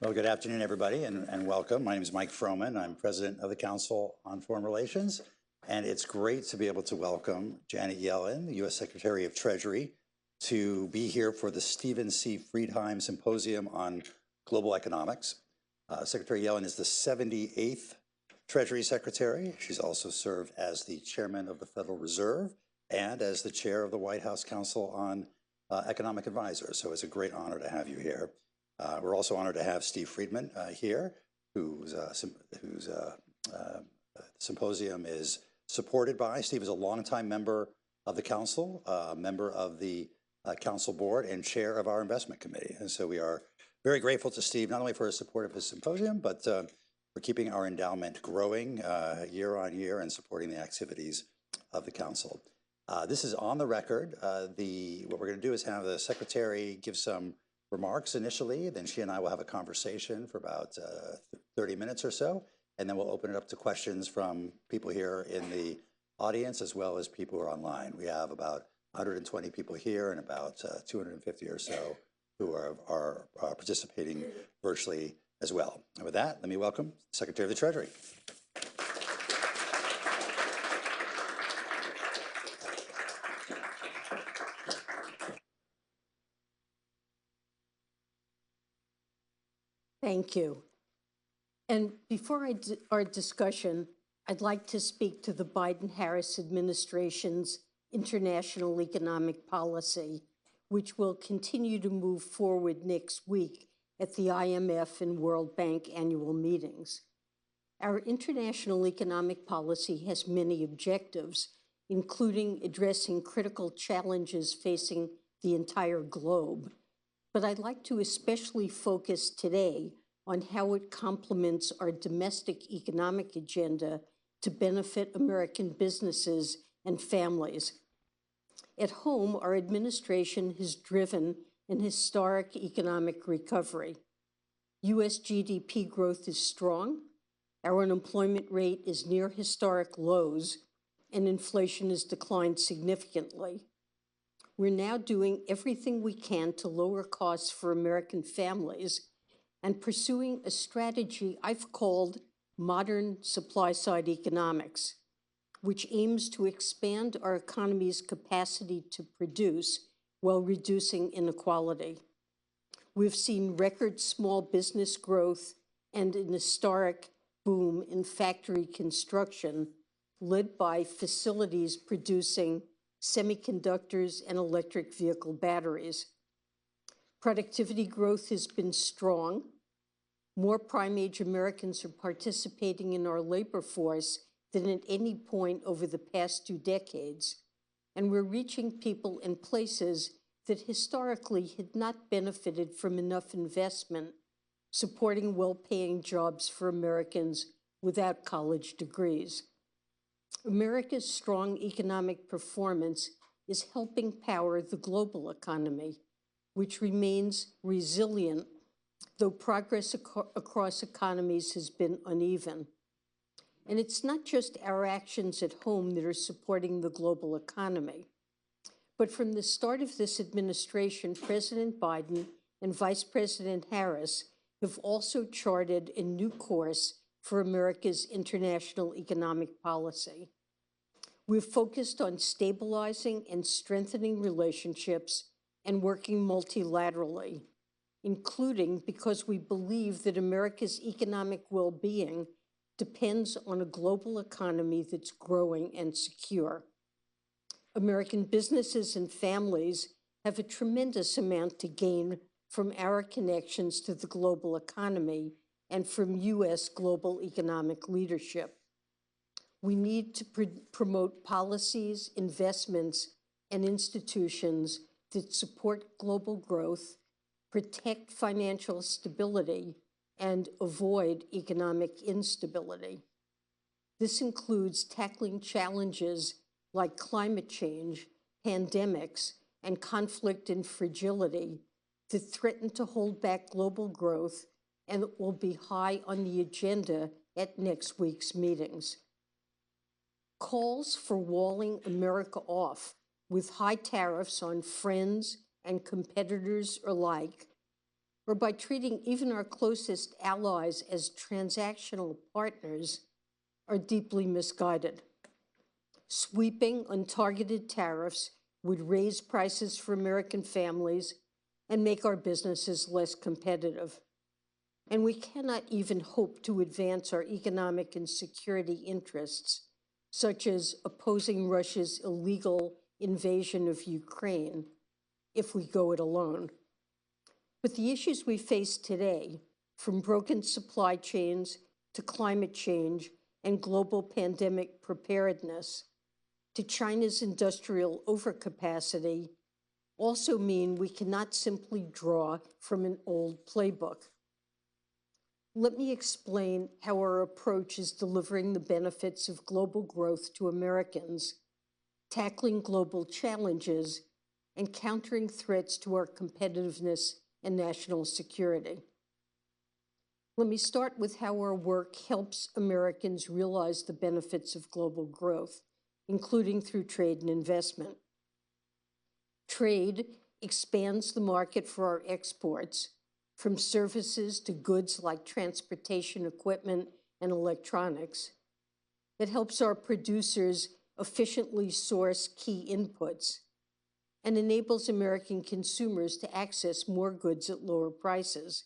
Well, good afternoon, everybody, and welcome. My name is Mike Froman. I'm president of the Council on Foreign Relations, and it's great to be able to welcome Janet Yellen, the U.S. Secretary of Treasury, to be here for the Stephen C. Friedheim Symposium on Global Economics. Secretary Yellen is the 78th Treasury Secretary. She's also served as the chairman of the Federal Reserve and as the chair of the White House Council on Economic Advisors. So it's a great honor to have you here. We're also honored to have Steve Friedman here, whose symposium is supported by. Steve is a longtime member of the council, member of the council board, and chair of our investment committee. And so we are very grateful to Steve, not only for his support of his symposium, but for keeping our endowment growing year on year and supporting the activities of the council. This is on the record. What we're going to do is have the secretary give some remarks initially, then she and I will have a conversation for about 30 minutes or so, and then we'll open it up to questions from people here in the audience as well as people who are online. We have about 120 people here and about 250 or so who are participating virtually as well. And with that, let me welcome the Secretary of the Treasury. Thank you. And before our discussion, I'd like to speak to the Biden-Harris administration's international economic policy, which will continue to move forward next week at the IMF and World Bank annual meetings. Our international economic policy has many objectives, including addressing critical challenges facing the entire globe. But I'd like to especially focus today on how it complements our domestic economic agenda to benefit American businesses and families. At home, our administration has driven an historic economic recovery. U.S. GDP growth is strong, our unemployment rate is near historic lows, and inflation has declined significantly. We're now doing everything we can to lower costs for American families and pursuing a strategy I've called modern supply-side economics, which aims to expand our economy's capacity to produce while reducing inequality. We've seen record small business growth and an historic boom in factory construction, led by facilities producing semiconductors and electric vehicle batteries. Productivity growth has been strong. More prime-age Americans are participating in our labor force than at any point over the past 2 decades, and we're reaching people in places that historically had not benefited from enough investment, supporting well-paying jobs for Americans without college degrees. America's strong economic performance is helping power the global economy, which remains resilient, though progress across economies has been uneven. And it's not just our actions at home that are supporting the global economy, but from the start of this administration, President Biden and Vice President Harris have also charted a new course for America's international economic policy. We've focused on stabilizing and strengthening relationships and working multilaterally, including because we believe that America's economic well-being depends on a global economy that's growing and secure. American businesses and families have a tremendous amount to gain from our connections to the global economy and from U.S. global economic leadership. We need to promote policies, investments, and institutions that support global growth, protect financial stability, and avoid economic instability. This includes tackling challenges like climate change, pandemics, and conflict and fragility that threaten to hold back global growth and will be high on the agenda at next week's meetings. Calls for walling America off with high tariffs on friends and competitors alike or by treating even our closest allies as transactional partners, are deeply misguided. Sweeping, untargeted tariffs would raise prices for American families and make our businesses less competitive. And we cannot even hope to advance our economic and security interests, such as opposing Russia's illegal invasion of Ukraine, if we go it alone. But the issues we face today, from broken supply chains to climate change and global pandemic preparedness, to China's industrial overcapacity, also mean we cannot simply draw from an old playbook. Let me explain how our approach is delivering the benefits of global growth to Americans, tackling global challenges, and countering threats to our competitiveness and national security. Let me start with how our work helps Americans realize the benefits of global growth, including through trade and investment. Trade expands the market for our exports, from services to goods like transportation equipment and electronics. It helps our producers efficiently source key inputs and enables American consumers to access more goods at lower prices.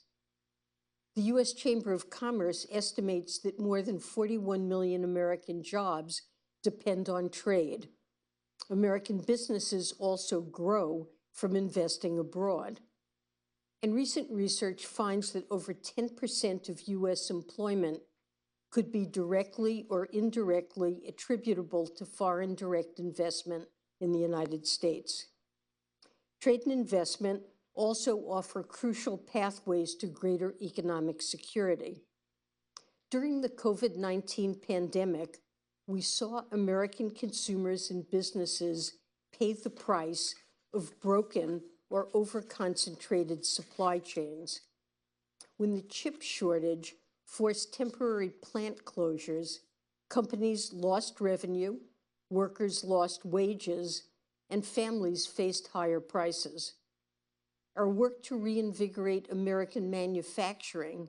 The U.S. Chamber of Commerce estimates that more than 41 million American jobs depend on trade. American businesses also grow from investing abroad. And recent research finds that over 10% of U.S. employment could be directly or indirectly attributable to foreign direct investment in the United States. Trade and investment also offer crucial pathways to greater economic security. During the COVID-19 pandemic, we saw American consumers and businesses pay the price of broken or over-concentrated supply chains. When the chip shortage forced temporary plant closures, companies lost revenue, workers lost wages, and families faced higher prices. Our work to reinvigorate American manufacturing,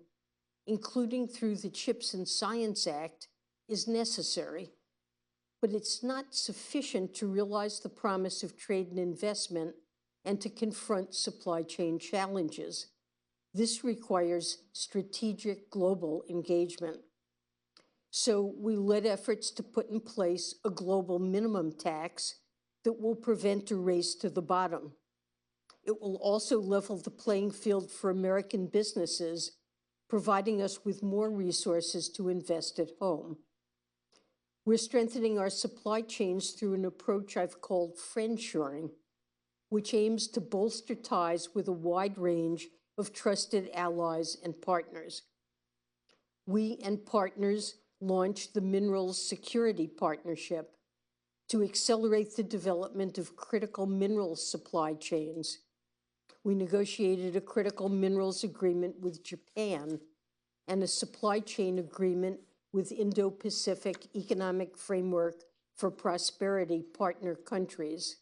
including through the CHIPS and Science Act, is necessary, but it's not sufficient to realize the promise of trade and investment and to confront supply chain challenges. This requires strategic global engagement. So we led efforts to put in place a global minimum tax that will prevent a race to the bottom. It will also level the playing field for American businesses, providing us with more resources to invest at home. We're strengthening our supply chains through an approach I've called friendshoring, which aims to bolster ties with a wide range of trusted allies and partners. We and partners launched the Minerals Security Partnership to accelerate the development of critical minerals supply chains. We negotiated a critical minerals agreement with Japan and a supply chain agreement with Indo-Pacific Economic Framework for Prosperity partner countries.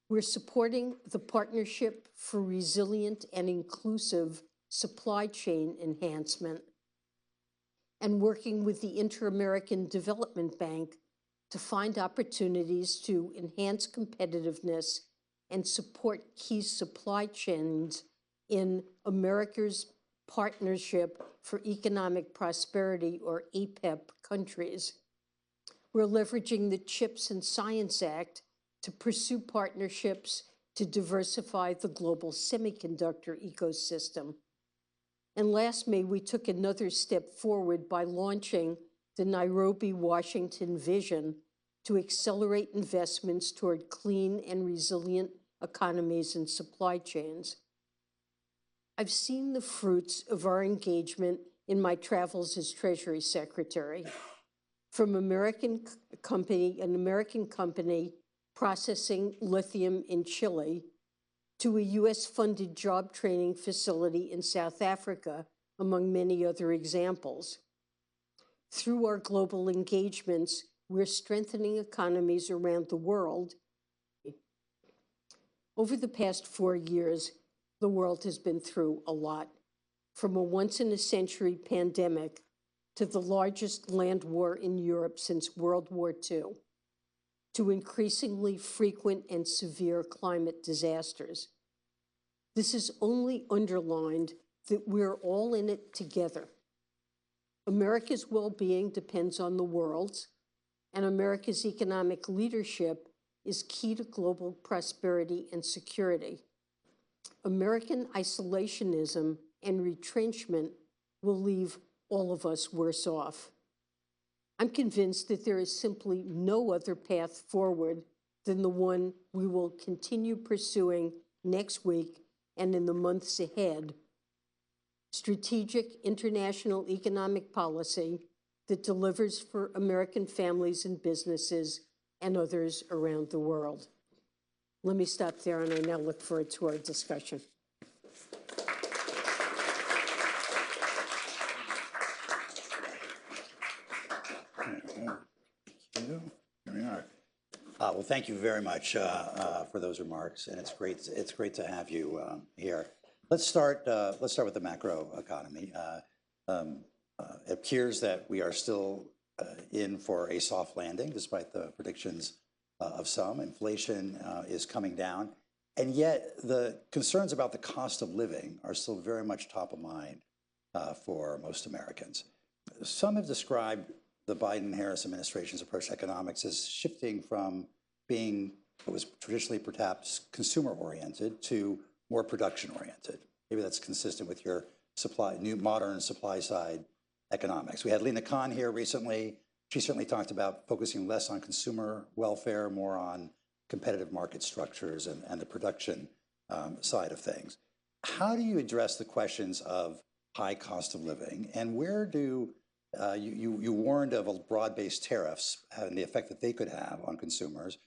We're supporting the Partnership for Resilient and Inclusive Supply Chain Enhancement and working with the Inter-American Development Bank to find opportunities to enhance competitiveness and support key supply chains in America's Partnership for Economic Prosperity, or APEP, countries. We're leveraging the CHIPS and Science Act to pursue partnerships to diversify the global semiconductor ecosystem. And last May, we took another step forward by launching the Nairobi, Washington vision to accelerate investments toward clean and resilient economies and supply chains. I've seen the fruits of our engagement in my travels as Treasury Secretary, from an American company processing lithium in Chile to a US-funded job training facility in South Africa, among many other examples. Through our global engagements, we're strengthening economies around the world. Over the past 4 years, the world has been through a lot, from a once-in-a-century pandemic to the largest land war in Europe since World War II, to increasingly frequent and severe climate disasters. This is only underlined that we're all in it together. America's well-being depends on the world's, and America's economic leadership is key to global prosperity and security. American isolationism and retrenchment will leave all of us worse off. I'm convinced that there is simply no other path forward than the one we will continue pursuing next week and in the months ahead: strategic international economic policy that delivers for American families and businesses and others around the world. Let me stop there, and I now look forward to our discussion. Here we are. Well, thank you very much for those remarks, and it's great to have you here. Let's start with the macro economy. It appears that we are still in for a soft landing, despite the predictions of some. Inflation is coming down, and yet the concerns about the cost of living are still very much top of mind for most Americans. Some have described the Biden-Harris administration's approach to economics as shifting from being what was traditionally perhaps consumer-oriented to more production-oriented. Maybe that's consistent with your new modern supply-side economics. We had Lena Khan here recently. She certainly talked about focusing less on consumer welfare, more on competitive market structures and the production side of things. How do you address the questions of high cost of living, and where do you warned of broad-based tariffs and the effect that they could have on consumers?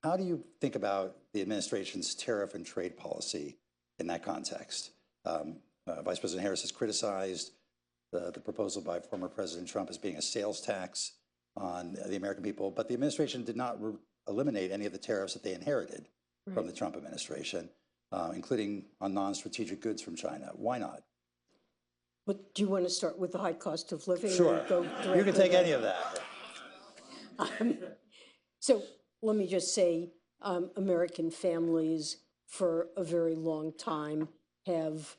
How do you think about the administration's tariff and trade policy in that context? Vice President Harris has criticized the proposal by former President Trump as being a sales tax on the American people, but the administration did not eliminate any of the tariffs that they inherited from the Trump administration, including on non-strategic goods from China. Why not? But do you want to start with the high cost of living? Sure. You can take any of that. So let me just say, American families for a very long time have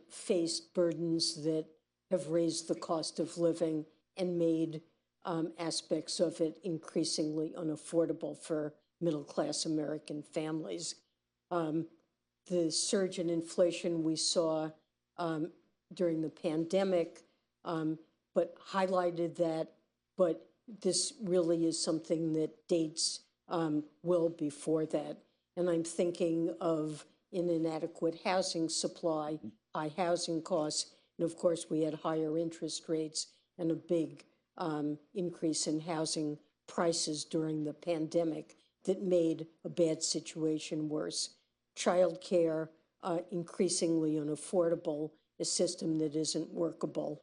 faced burdens that have raised the cost of living and made aspects of it increasingly unaffordable for middle-class American families. The surge in inflation we saw during the pandemic, but highlighted that, but this really is something that dates well before that. And I'm thinking of an inadequate housing supply, high housing costs, and of course we had higher interest rates and a big increase in housing prices during the pandemic that made a bad situation worse. Childcare, increasingly unaffordable, a system that isn't workable,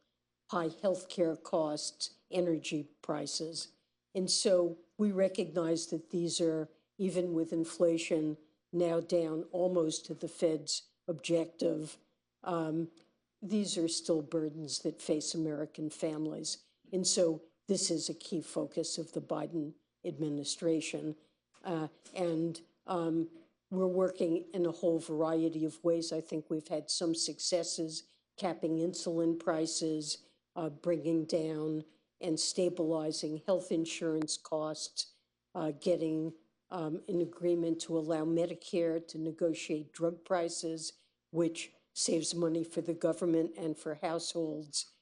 high healthcare costs, energy prices. And so we recognize that these are, even with inflation now down almost to the Fed's objective, these are still burdens that face American families. And so this is a key focus of the Biden administration. We're working in a whole variety of ways. I think we've had some successes, capping insulin prices, bringing down and stabilizing health insurance costs, getting an agreement to allow Medicare to negotiate drug prices, which saves money for the government and for households.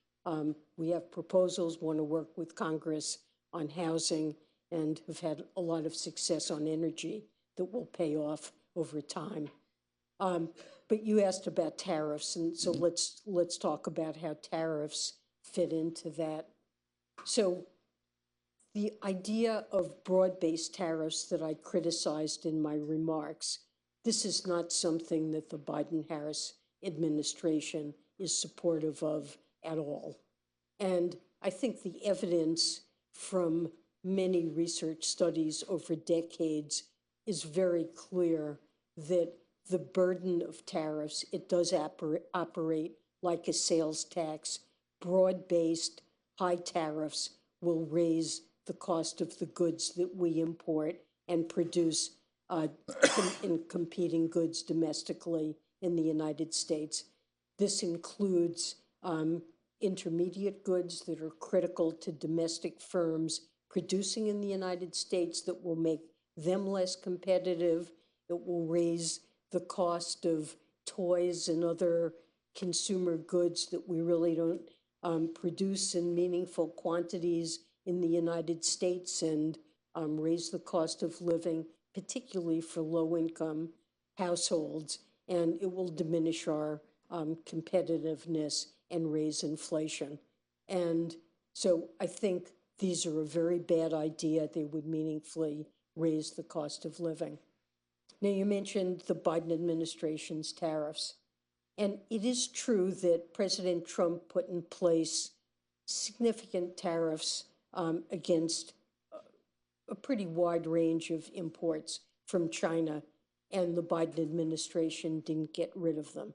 We have proposals, want to work with Congress on housing, and have had a lot of success on energy that will pay off over time. But you asked about tariffs, and so let's talk about how tariffs fit into that. So the idea of broad-based tariffs that I criticized in my remarks, this is not something that the Biden-Harris administration is supportive of at all. And I think the evidence from many research studies over decades is very clear that the burden of tariffs, it does operate like a sales tax. Broad-based high tariffs will raise the cost of the goods that we import and produce in competing goods domestically in the United States. This includes intermediate goods that are critical to domestic firms producing in the United States that will make them less competitive. It will raise the cost of toys and other consumer goods that we really don't produce in meaningful quantities in the United States, and raise the cost of living, particularly for low-income households. And it will diminish our competitiveness and raise inflation. And so I think these are a very bad idea. They would meaningfully raise the cost of living. Now, you mentioned the Biden administration's tariffs. And it is true that President Trump put in place significant tariffs against a pretty wide range of imports from China, and the Biden administration didn't get rid of them.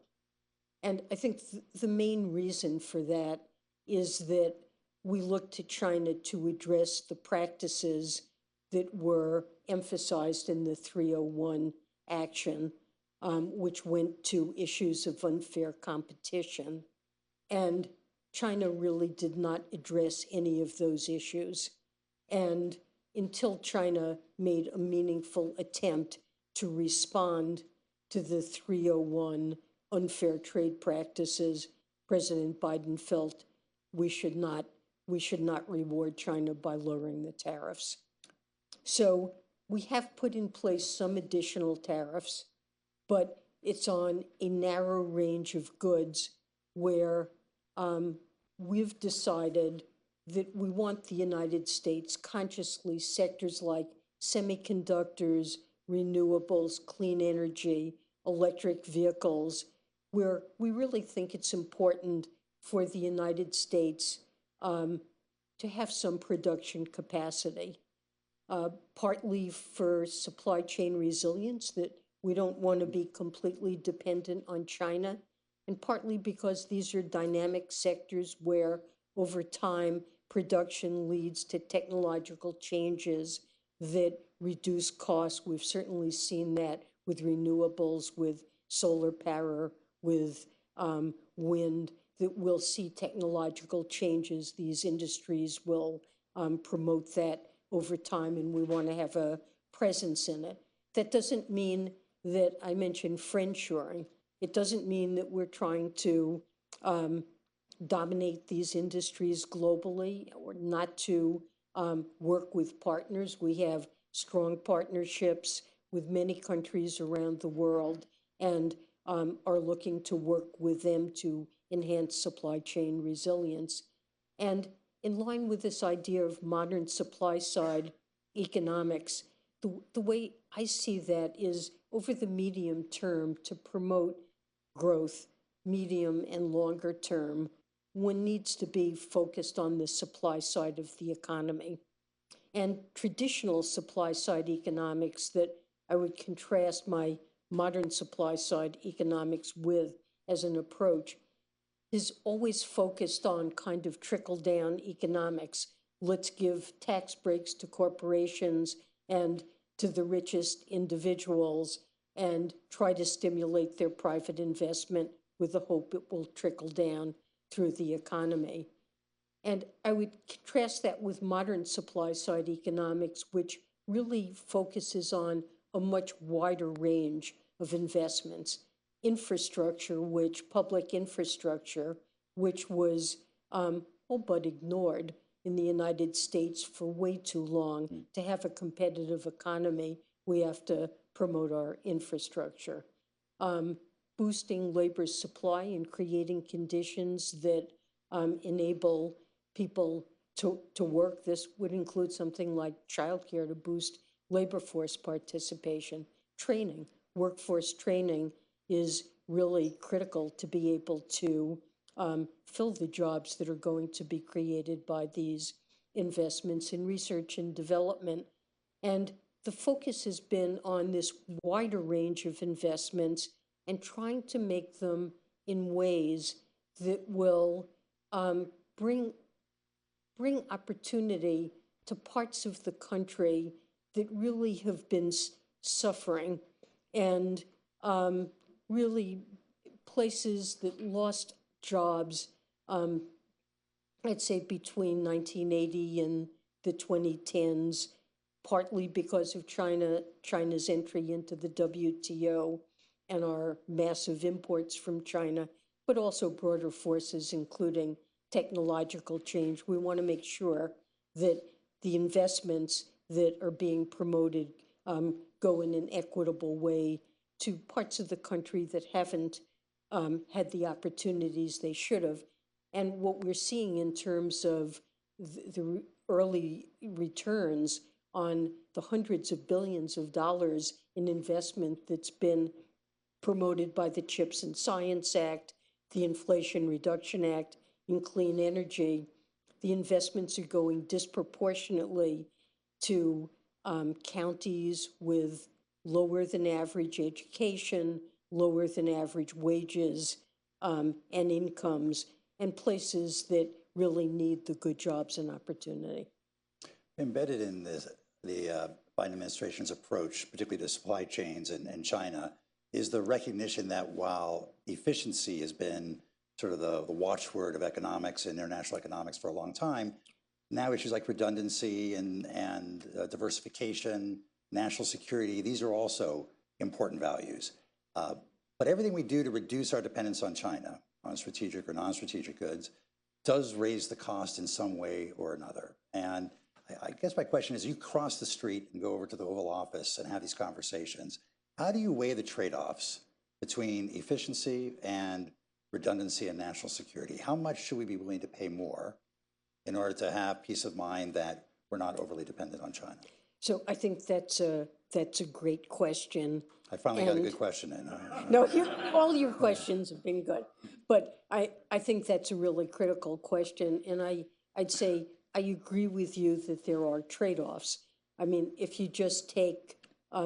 And I think the main reason for that is that we look to China to address the practices that were emphasized in the 301 action, which went to issues of unfair competition. And China really did not address any of those issues. And until China made a meaningful attempt to respond to the 301 unfair trade practices, President Biden felt we should not reward China by lowering the tariffs. So we have put in place some additional tariffs, but it's on a narrow range of goods where we've decided that we want the United States, consciously, sectors like semiconductors, renewables, clean energy, electric vehicles, where we really think it's important for the United States to have some production capacity, partly for supply chain resilience, that we don't want to be completely dependent on China, and partly because these are dynamic sectors where over time production leads to technological changes that reduce costs. We've certainly seen that with renewables, with solar power, with wind, that we'll see technological changes. These industries will promote that over time, and we want to have a presence in it. That doesn't mean that I mentioned friendshoring. It doesn't mean that we're trying to dominate these industries globally or not to work with partners. We have strong partnerships with many countries around the world, and are looking to work with them to enhance supply chain resilience. And in line with this idea of modern supply side economics, the way I see that is over the medium term to promote growth, medium and longer term, one needs to be focused on the supply side of the economy. And traditional supply side economics that I would contrast my modern supply side economics with as an approach is always focused on kind of trickle down economics. Let's give tax breaks to corporations and to the richest individuals and try to stimulate their private investment with the hope it will trickle down through the economy. And I would contrast that with modern supply side economics, which really focuses on a much wider range of investments. Infrastructure, public infrastructure, which was all but ignored in the United States for way too long. To have a competitive economy, we have to promote our infrastructure. Boosting labor supply and creating conditions that enable people to work. This would include something like childcare to boost labor force participation. Training, workforce training is really critical to be able to fill the jobs that are going to be created by these investments in research and development. And the focus has been on this wider range of investments and trying to make them in ways that will bring opportunity to parts of the country that really have been suffering, and really places that lost jobs, I'd say between 1980 and the 2010s, partly because of China's entry into the WTO and our massive imports from China, but also broader forces, including technological change. We want to make sure that the investments that are being promoted go in an equitable way to parts of the country that haven't had the opportunities they should have. And what we're seeing in terms of the early returns on the hundreds of billions of dollars in investment that's been promoted by the CHIPS and Science Act, the Inflation Reduction Act, in clean energy, the investments are going disproportionately to counties with lower than average education, lower than average wages and incomes, and places that really need the good jobs and opportunity. Embedded in this, the Biden administration's approach, particularly to supply chains and China, is the recognition that while efficiency has been sort of the watchword of economics and international economics for a long time, now issues like redundancy and diversification, national security, these are also important values. But everything we do to reduce our dependence on China, on strategic or non-strategic goods, does raise the cost in some way or another. And I guess my question is, you cross the street and go over to the Oval Office and have these conversations. How do you weigh the trade-offs between efficiency and redundancy and national security? How much should we be willing to pay more in order to have peace of mind that we're not overly dependent on China? So I think that's a great question. I finally got a good question in. No, all your questions have been good, but I think that's a really critical question, and I'd say I agree with you that there are trade-offs. I mean, if you just take,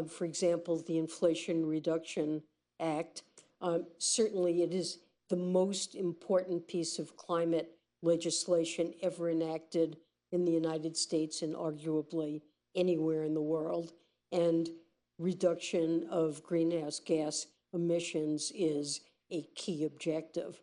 for example, the Inflation Reduction Act, certainly it is the most important piece of climate legislation ever enacted in the United States and arguably anywhere in the world. And reduction of greenhouse gas emissions is a key objective,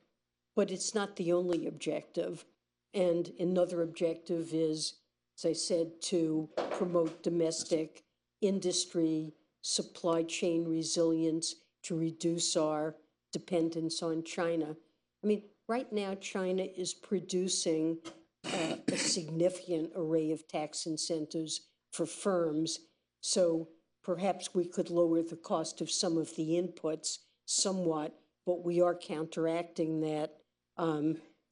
but it's not the only objective. And another objective is, as I said, to promote domestic industry, supply chain resilience, to reduce our dependence on China. I mean, right now, China is producing a significant array of tax incentives for firms. So perhaps we could lower the cost of some of the inputs somewhat, but we are counteracting that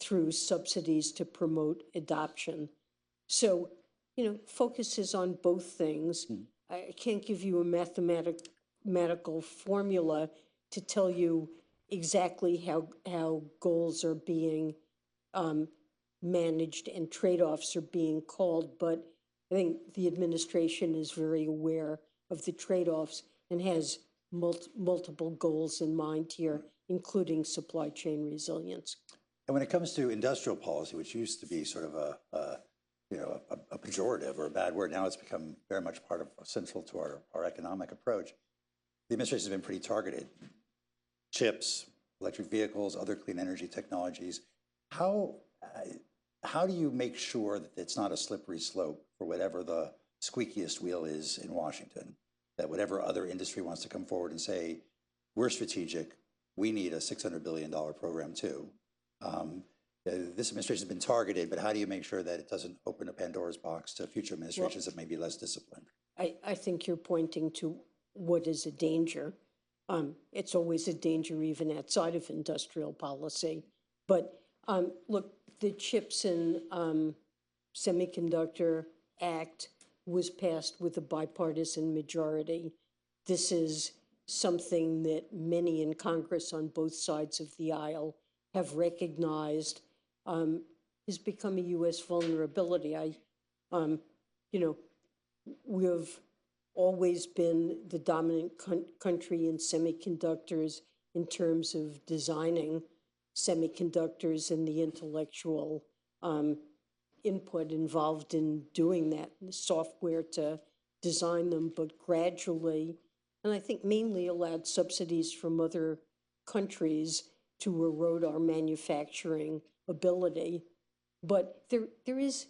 through subsidies to promote adoption. So, focus is on both things. I can't give you a mathematical formula to tell you exactly how goals are being managed and trade-offs are being called, but I think the administration is very aware of the trade-offs and has multiple goals in mind here, including supply chain resilience. And when it comes to industrial policy, which used to be sort of a pejorative or a bad word, now it's become very much part of central to our economic approach. The administration has been pretty targeted. Chips, electric vehicles, other clean energy technologies. How do you make sure that it's not a slippery slope for whatever the squeakiest wheel is in Washington, that whatever other industry wants to come forward and say, we're strategic, we need a $600 billion program too. This administration has been targeted, but how do you make sure that it doesn't open a Pandora's box to future administrations that may be less disciplined? I think you're pointing to what is a danger. It's always a danger even outside of industrial policy. But look, the CHIPS and Semiconductor Act was passed with a bipartisan majority. This is something that many in Congress on both sides of the aisle have recognized has become a U.S. vulnerability. We've always been the dominant country in semiconductors in terms of designing semiconductors and the intellectual input involved in doing that, the software to design them, but gradually, and I think mainly allowed subsidies from other countries to erode our manufacturing ability. But there is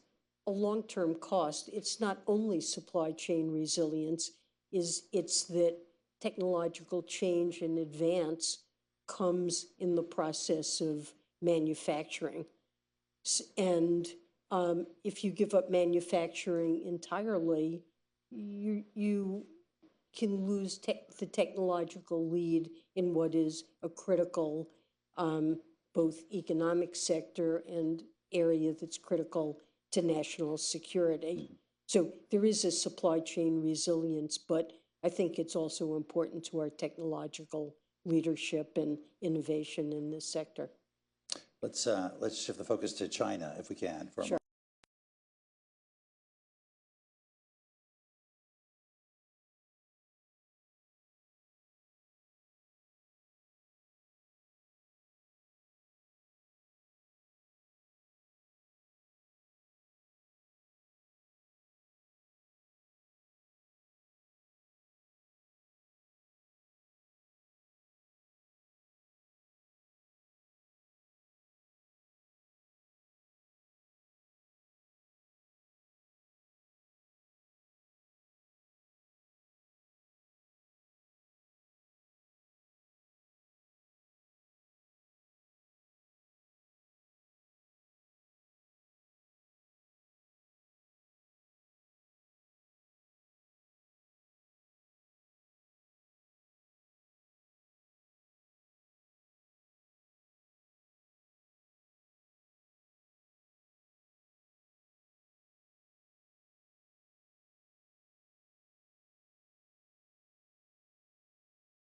a long-term cost. It's not only supply chain resilience, it's that technological change and advance comes in the process of manufacturing. And if you give manufacturing entirely, you can lose the technological lead in what is a critical both economic sector and area that's critical to national security. So there is a supply chain resilience, but I think it's also important to our technological leadership and innovation in this sector. Let's shift the focus to China if we can for a moment.